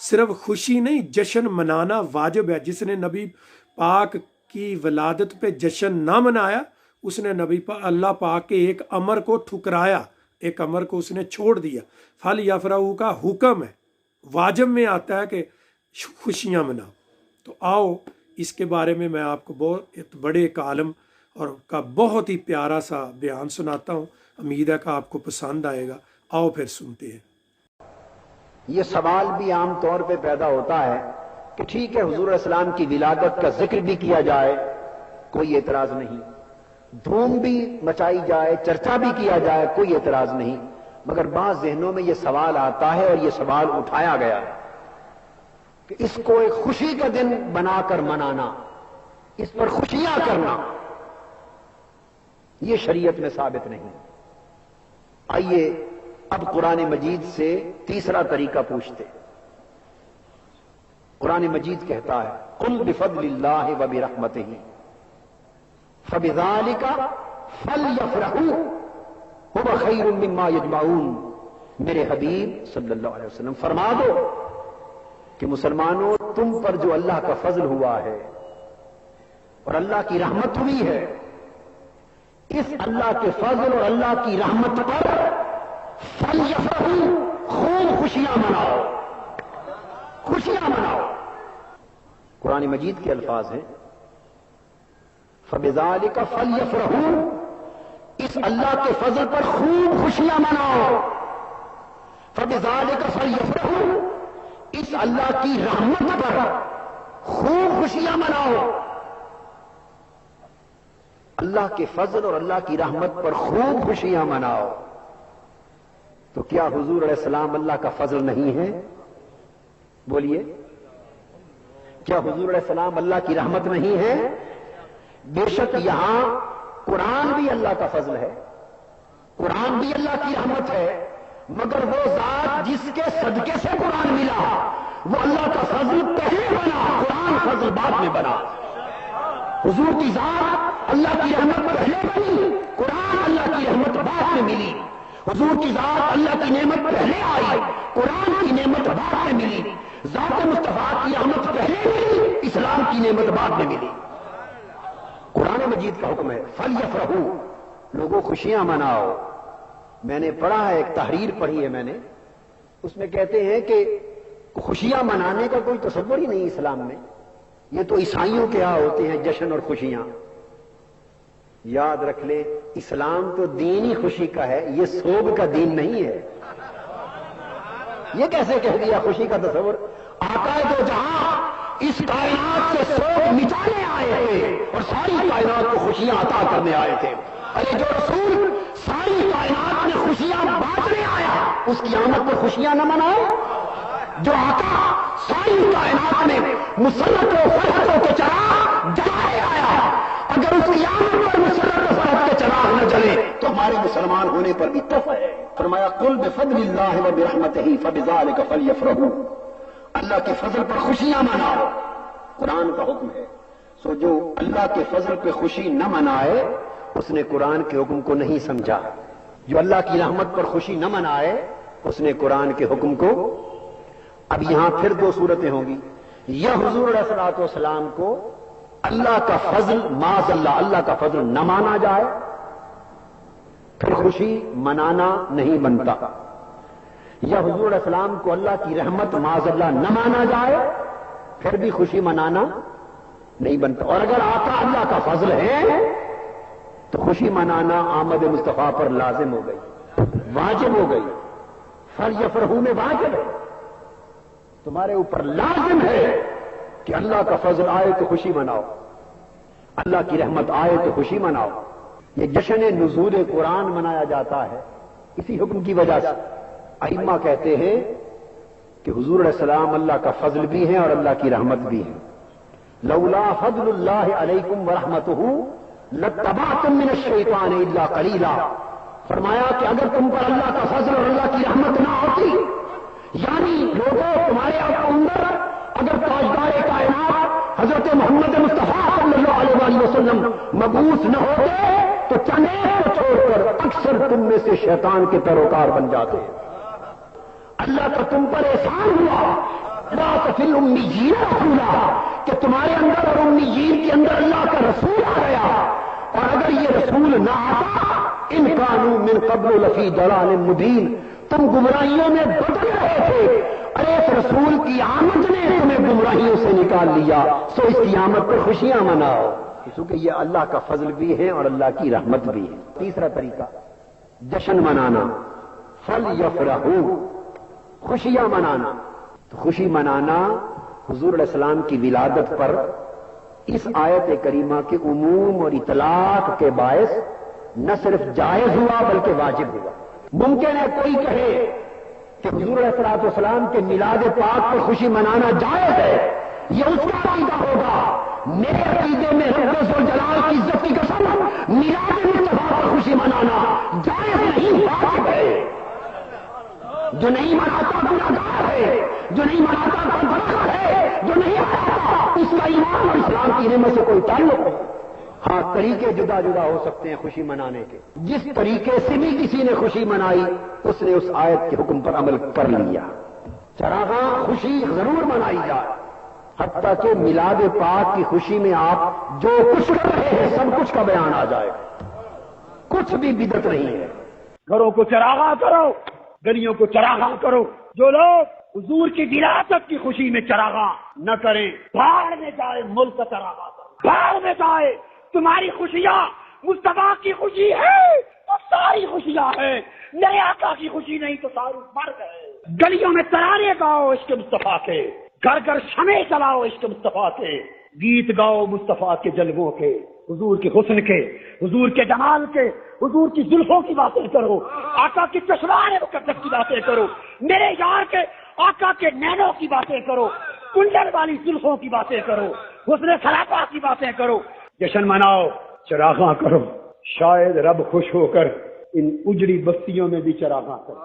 صرف خوشی نہیں، جشن منانا واجب ہے۔ جس نے نبی پاک کی ولادت پہ جشن نہ منایا اس نے اللہ پاک کے ایک امر کو ٹھکرایا، ایک امر کو اس نے چھوڑ دیا۔ فل یفرحوا کا حکم ہے، واجب میں آتا ہے کہ خوشیاں مناؤ۔ تو آؤ اس کے بارے میں آپ کو بہت بڑے ایک عالم اور کا بہت ہی پیارا سا بیان سناتا ہوں، امید ہے کہ آپ کو پسند آئے گا۔ آؤ پھر سنتے ہیں۔ یہ سوال بھی عام طور پہ پیدا ہوتا ہے کہ ٹھیک ہے حضور علیہ السلام کی ولادت کا ذکر بھی کیا جائے، کوئی اعتراض نہیں، دھوم بھی مچائی جائے، چرچا بھی کیا جائے، کوئی اعتراض نہیں، مگر بعض ذہنوں میں یہ سوال آتا ہے اور یہ سوال اٹھایا گیا کہ اس کو ایک خوشی کا دن بنا کر منانا، اس پر خوشیاں کرنا، یہ شریعت میں ثابت نہیں۔ آئیے اب قرآن مجید سے تیسرا طریقہ پوچھتے۔ قرآن مجید کہتا ہے قل بفضل اللہ وبرحمتہ فبذالک فلیفرحوا هو خیر مما یجمعون۔ میرے حبیب صلی اللہ علیہ وسلم فرما دو کہ مسلمانوں تم پر جو اللہ کا فضل ہوا ہے اور اللہ کی رحمت ہوئی ہے، اس اللہ کے فضل اور اللہ کی رحمت پر فلیفرحوا، خوب خوشیاں مناؤ، خوشیاں مناؤ۔ قرآن مجید کے الفاظ ہیں فبذالک فلیفرحوا، اس اللہ کے فضل پر خوب خوشیاں مناؤ، فبذالک فلیفرحوا، اس اللہ کی رحمت پر خوب خوشیاں مناؤ۔ اللہ کے فضل اور اللہ کی رحمت پر خوب خوشیاں مناؤ، تو کیا حضور علیہ السلام اللہ کا فضل نہیں ہے؟ بولیے، کیا حضور علیہ السلام اللہ کی رحمت نہیں ہے؟ بے شک یہاں قرآن بھی اللہ کا فضل ہے، قرآن بھی اللہ کی رحمت ہے، مگر وہ ذات جس کے صدقے سے قرآن ملا وہ اللہ کا فضل پہلے بنا، قرآن فضل بعد میں بنا۔ حضور کی ذات اللہ کی رحمت پہلے بنی، قرآن اللہ کی رحمت بعد میں ملی۔ حضور کی ذات اللہ کی نعمت پہلے آئی، قرآن کی نعمت بعد میں ملی۔ ذات مصطفیٰ کی رحمت پہلے ملی، اسلام کی نعمت بعد میں ملی۔ قرآن مجید کا حکم ہے فلیفرحوا، لوگوں خوشیاں مناؤ۔ میں نے پڑھا ہے، ایک تحریر پڑھی ہے میں نے، اس میں کہتے ہیں کہ خوشیاں منانے کا کوئی تصور ہی نہیں اسلام میں، یہ تو عیسائیوں کے ہاں ہوتے ہیں جشن اور خوشیاں۔ یاد رکھ لے، اسلام تو دین ہی خوشی کا ہے، یہ سوگ کا دین نہیں ہے۔ یہ کیسے کہہ دیا خوشی کا تصور؟ آقا دو جہاں اس کائنات سے سوگ مٹانے آئے تھے اور ساری کائنات کو خوشیاں عطا کرنے آئے تھے۔ ارے جو رسول ساری کائنات میں خوشیاں بانٹنے آیا، اس کی آمد پر خوشیاں نہ منائے؟ جو آقا ساری کائنات میں مسرت و فرحتوں کے چراغ جلائے آیا، اگر اس کی آمد پر مسرت و فرحت کے چراغ نہ جلے تو ہمارے مسلمان ہونے پر بھی تف ہے۔ فرمایا قل بفضل اللہ وبرحمتہ فبذالک فلیفرحوا، اللہ کے فضل پر خوشیاں مناؤ، قرآن کا حکم ہے۔ سو جو اللہ کے فضل پہ خوشی نہ منائے اس نے قرآن کے حکم کو نہیں سمجھا، جو اللہ کی رحمت پر خوشی نہ منائے اس نے قرآن کے حکم کو۔ اب یہاں پھر دو صورتیں ہوں گی، یا حضور علیہ الصلوۃ والسلام کو اللہ کا فضل معاذ اللہ کا فضل نہ مانا جائے، پھر خوشی منانا نہیں بنتا، یا حضور علیہ السلام کو اللہ کی رحمت معاذ اللہ نہ مانا جائے پھر بھی خوشی منانا نہیں بنتا۔ اور اگر آقا اللہ کا فضل ہے تو خوشی منانا آمد مصطفیٰ پر لازم ہو گئی، واجب ہو گئی، فلیفرحوا میں واجب ہے، تمہارے اوپر لازم ہے کہ اللہ کا فضل آئے تو خوشی مناؤ، اللہ کی رحمت آئے تو خوشی مناؤ۔ یہ جشن نزول قرآن منایا جاتا ہے اسی حکم کی وجہ سے۔ ائمہ کہتے ہیں کہ حضور علیہ السلام اللہ کا فضل بھی ہے اور اللہ کی رحمت بھی ہے۔ لولا فضل اللہ علیکم ورحمتہ لاتبعتم من الشیطان الا قلیلا، فرمایا کہ اگر تم پر اللہ کا فضل اور اللہ کی رحمت نہ ہوتی، یعنی لوگوں تمہارے اندر اگر تاجدار کائنات حضرت محمد مصطفیٰ صلی اللہ علیہ وآلہ وسلم مبعوث نہ ہوتے تو چنے کو چھوڑ کر اکثر تم میں سے شیطان کے پیروکار بن جاتے۔ اللہ کا تم پر احسان ہوا، فی الامیین رسولا، کہ تمہارے اندر اور امیین کے اندر اللہ کا رسول آ گیا، اور اگر یہ رسول نہ آتا ان کانوا من قبل لفی ضلال مبین، تم گمراہیوں میں بٹک رہے تھے، ارے اس رسول کی آمد نے تمہیں گمراہیوں سے نکال لیا، سو اس کی آمد پر خوشیاں مناؤ، کیونکہ یہ اللہ کا فضل بھی ہے اور اللہ کی رحمت بھی ہے۔ تیسرا طریقہ جشن منانا، فَلْيَفْرَحُوا، خوشیاں منانا۔ تو خوشی منانا حضور علیہ السلام کی ولادت پر اس آیت کریمہ کے عموم اور اطلاق کے باعث نہ صرف جائز ہوا بلکہ واجب ہوا۔ ممکن ہے کوئی کہے کہ حضور علیہ السلام کے میلاد پاک پر خوشی منانا جائز ہے، یہ اس کا عقیدہ ہوگا۔ میرے عقیدے میں رب ذوالجلال کی عزت کی قسم میلاد مصطفیٰ پر خوشی منانا جائز نہیں، واجب ہے۔ جو نہیں مناتا گناہگار ہے، جو نہیں مناتا بدبخت ہے، جو نہیں مناتا اس کا ایمان اور اسلام کی نعمت سے کوئی تعلق نہیں۔ ہاں طریقے جدا جدا ہو سکتے ہیں خوشی منانے کے، جس طریقے سے بھی کسی نے خوشی منائی اس نے اس آیت کے حکم پر عمل کر لیا۔ چراغاں خوشی ضرور منائی جائے، حتیٰ کہ میلاد پاک کی خوشی میں آپ جو کچھ کر رہے ہیں سب کچھ کا بیان آ جائے، کچھ بھی بدعت نہیں ہے۔ گھروں کو چراغاں کرو، گلیوں کو چراغاں کرو۔ جو لوگ حضور کی ولادت کی خوشی میں چراغاں نہ کریں، بھاڑ میں جائے ملک کا چراغاں کرو، بھاڑ میں جائے۔ تمہاری خوشیاں مصطفیٰ کی خوشی ہے تو ساری خوشیاں ہیں، نئے آقا کی خوشی نہیں تو سارے مر گئے۔ گلیوں میں ترانے گاؤ عشق مصطفیٰ کے، گھر گھر شمع چلاؤ عشق مصطفیٰ کے، گیت گاؤ مصطفیٰ کے جلووں کے، حضور کے حسن کے، حضور کے جمال کے، حضور کی زلفوں کی باتیں کرو، آقا کی چشمان مقدس کی باتیں کرو، میرے یار کے آقا کے نینوں کی باتیں کرو، کنڈل والی زلفوں کی باتیں کرو، حسن خلافہ کی باتیں کرو، جشن مناؤ، چراغاں کرو، شاید رب خوش ہو کر ان اجڑی بستیوں میں بھی چراغاں کرو۔